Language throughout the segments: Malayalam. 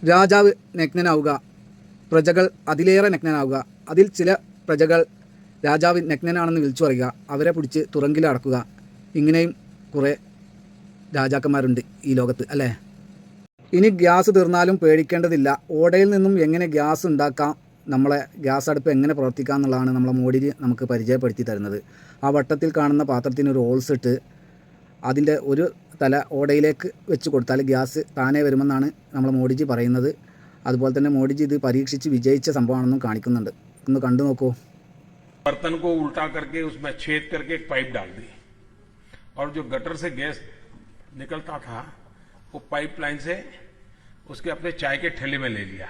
രാജാവ് നഗ്നനാവുക, പ്രജകൾ അതിലേറെ നഗ്നനാവുക, അതിൽ ചില പ്രജകൾ രാജാവ് നഗ്നനാണെന്ന് വിളിച്ചു പറയുക, അവരെ പിടിച്ച് തുറങ്കിലടക്കുക. ഇങ്ങനെയും കുറേ രാജാക്കന്മാരുണ്ട് ഈ ലോകത്ത് അല്ലേ. ഇനി ഗ്യാസ് തീർന്നാലും പേടിക്കേണ്ടതില്ല. ഓടയിൽ നിന്നും എങ്ങനെ ഗ്യാസ് ഉണ്ടാക്കാം, നമ്മളെ ഗ്യാസ് അടുപ്പ് എങ്ങനെ പ്രവർത്തിക്കാം എന്നുള്ളതാണ് നമ്മളെ മോഡി നമുക്ക് പരിചയപ്പെടുത്തി തരുന്നത്. ആ വട്ടത്തിൽ കാണുന്ന പാത്രത്തിന് ഒരു ഹോൾസ് ഇട്ട് അതിൻ്റെ ഒരു തല ഓടയിലേക്ക് വെച്ച് കൊടുത്താൽ ഗ്യാസ് താനേ വരുമെന്നാണ് നമ്മളെ മോഡിജി പറയുന്നത്. അതുപോലെ തന്നെ മോഡിജി ഇത് പരീക്ഷിച്ച് വിജയിച്ച സംഭവമാണെന്നും കാണിക്കുന്നുണ്ട്. ഒന്ന് കണ്ടു നോക്കൂ. बर्तन को उल्टा करके उसमें छेद करके एक पाइप डाल दी और जो गटर से गैस निकलता था वो पाइपलाइन से उसके अपने चाय के ठेले में ले लिया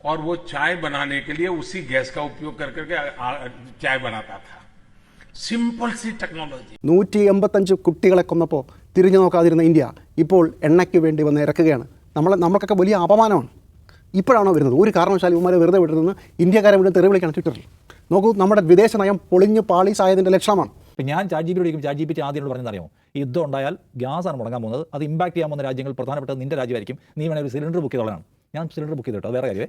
और वो चाय बनाने के लिए उसी गैस का उपयोग कर करके चाय बनाता था. Simple C technology. 185 കുട്ടികളെ കൊന്നപ്പോൾ തിരിഞ്ഞു നോക്കാതിരുന്ന ഇന്ത്യ ഇപ്പോൾ എണ്ണയ്ക്ക് വേണ്ടി വന്ന് ഇറക്കുകയാണ്. നമ്മൾക്കൊക്കെ വലിയ അപമാനമാണ്. ഇപ്പോഴാണോ വരുന്നത്? ഒരു കാരണവശാലും ഇവന്മാരെ വെറുതെ വിട്ടിരുന്ന് ഇന്ത്യക്കാരെ വീണ്ടും തെറി വിളിക്കുകയാണ് ട്വിറ്ററിൽ. നോക്കൂ, നമ്മുടെ വിദേശ നയം പൊളിഞ്ഞു പാളീസായതിൻ്റെ ലക്ഷണമാണ്. ഇപ്പം ഞാൻ ചാറ്റ് ആദ്യം പറഞ്ഞതറിയാമോ, ഈ യുദ്ധം ഉണ്ടായാൽ ഗ്യാസാണ് മുടങ്ങാൻ പോകുന്നത്, അത് ഇമ്പാക്ട് ചെയ്യാൻ പോകുന്ന രാജ്യങ്ങൾ പ്രധാനപ്പെട്ടത് നിൻ്റെ രാജ്യമായിരിക്കും, നീ വേണേൽ ഒരു സിലിണ്ടർ ബുക്ക് ചെയ്തോളാണ്. ഞാൻ സിലിണ്ടർ ബുക്ക് ചെയ്തിട്ടോ, അത് വേറെ കാര്യമേ.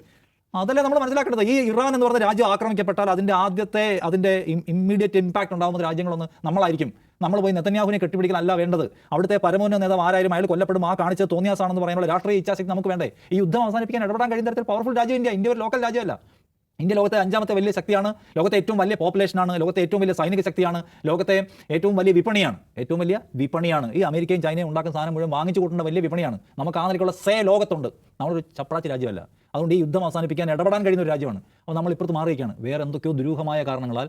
അതല്ലേ നമ്മൾ മനസ്സിലാക്കേണ്ടത്. ഈ ഇറാൻ എന്ന് പറഞ്ഞ രാജ്യം ആക്രമിക്കപ്പെട്ടാൽ അതിൻ്റെ ഇമ്മീഡിയറ്റ് ഇമ്പാക്ട് ഉണ്ടാകുന്ന രാജ്യങ്ങളൊന്ന് നമ്മളായിരിക്കും. നമ്മൾ പോയി നെതന്യാഹുവിനെ കെട്ടിപ്പിടിക്കലല്ല വേണ്ടത്. അവിടുത്തെ പരമോന്നത നേതാവ് ആരായാലും അയാൾ കൊല്ലപ്പെടും, ആ കാണിച്ചത് തോന്നിയാസാണെന്ന് പറയാനുള്ള രാഷ്ട്രീയ ഇച്ഛാശക്തി നമുക്ക് വേണ്ടേ. ഈ യുദ്ധം അവസാനിപ്പിക്കാൻ ഇടപെടാൻ കഴിയുന്ന തരത്തിൽ പവർഫുൾ രാജ്യം ഇന്ത്യ ഒരു ലോക്കൽ രാജ്യമല്ല. ഇന്ത്യ ലോകത്തെ 5ാമത്തെ വലിയ ശക്തിയാണ്, ലോകത്തെ ഏറ്റവും വലിയ പോപ്പുലേഷനാണ്, ലോകത്തെ ഏറ്റവും വലിയ സൈനിക ശക്തിയാണ്, ലോകത്തെ ഏറ്റവും വലിയ വിപണിയാണ്. ഈ അമേരിക്കയും ചൈനയും ഉണ്ടാക്കുന്ന സാധനം മുഴുവൻ വാങ്ങിച്ചു കൂട്ടേണ്ട വലിയ വിപണിയാണ്. നമുക്ക് ആ നിലയ്ക്കുള്ള ലോകത്തുണ്ട്. നമ്മളൊരു ചപ്രാച്ചി രാജ്യമല്ല. അതുകൊണ്ട് ഈ യുദ്ധം അവസാനിപ്പിക്കാൻ ഇടപെടാൻ കഴിയുന്ന ഒരു രാജ്യമാണ്. അപ്പോൾ നമ്മൾ ഇപ്പുറത്ത് മാറിയിരിക്കുകയാണ്. വേറെ എന്തൊക്കെയോ ദുരൂഹമായ കാരണങ്ങളാൽ